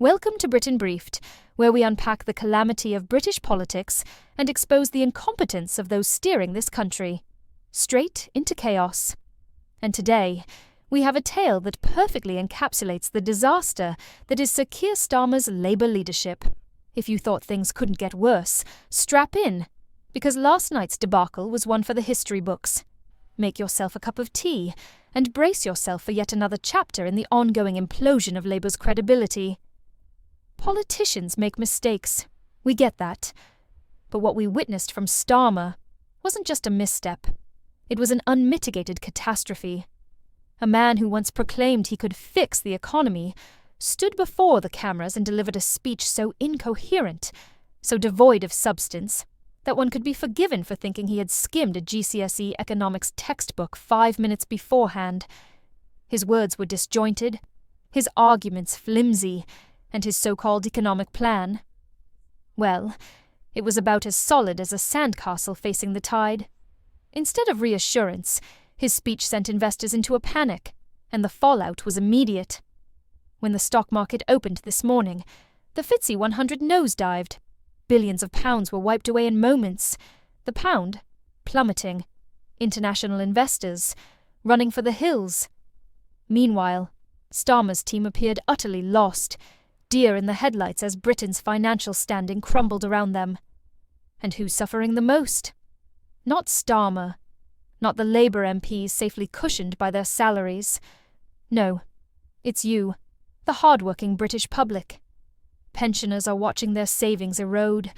Welcome to Britain Briefed, where we unpack the calamity of British politics and expose the incompetence of those steering this country. Straight into chaos. And today, we have a tale that perfectly encapsulates the disaster that is Sir Keir Starmer's Labour leadership. If you thought things couldn't get worse, strap in, because last night's debacle was one for the history books. Make yourself a cup of tea and brace yourself for yet another chapter in the ongoing implosion of Labour's credibility. Politicians make mistakes, we get that. But what we witnessed from Starmer wasn't just a misstep. It was an unmitigated catastrophe. A man who once proclaimed he could fix the economy stood before the cameras and delivered a speech so incoherent, so devoid of substance, that one could be forgiven for thinking he had skimmed a GCSE economics textbook 5 minutes beforehand. His words were disjointed, his arguments flimsy, and his so-called economic plan, well, it was about as solid as a sandcastle facing the tide. Instead of reassurance, his speech sent investors into a panic, and the fallout was immediate. When the stock market opened this morning, the FTSE 100 nosedived. Billions of pounds were wiped away in moments. The pound plummeting. International investors running for the hills. Meanwhile, Starmer's team appeared utterly lost, deer in the headlights as Britain's financial standing crumbled around them. And who's suffering the most? Not Starmer. Not the Labour MPs safely cushioned by their salaries. No, it's you, the hard-working British public. Pensioners are watching their savings erode.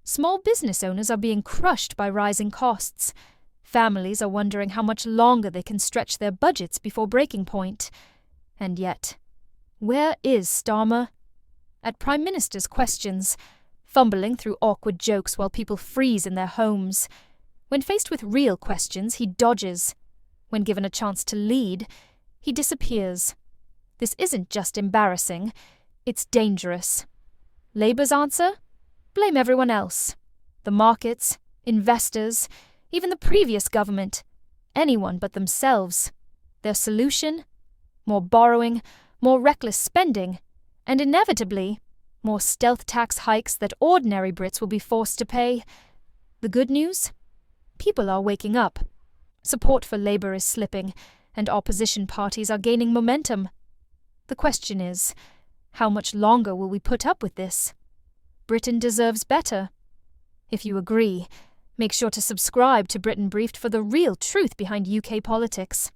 Small business owners are being crushed by rising costs. Families are wondering how much longer they can stretch their budgets before breaking point. And yet, where is Starmer? At Prime Minister's questions, fumbling through awkward jokes while people freeze in their homes. When faced with real questions, he dodges. When given a chance to lead, he disappears. This isn't just embarrassing, it's dangerous. Labour's answer? Blame everyone else. The markets, investors, even the previous government. Anyone but themselves. Their solution? More borrowing, more reckless spending, and inevitably, more stealth tax hikes that ordinary Brits will be forced to pay. The good news? People are waking up. Support for Labour is slipping, and opposition parties are gaining momentum. The question is, how much longer will we put up with this? Britain deserves better. If you agree, make sure to subscribe to Britain Briefed for the real truth behind UK politics.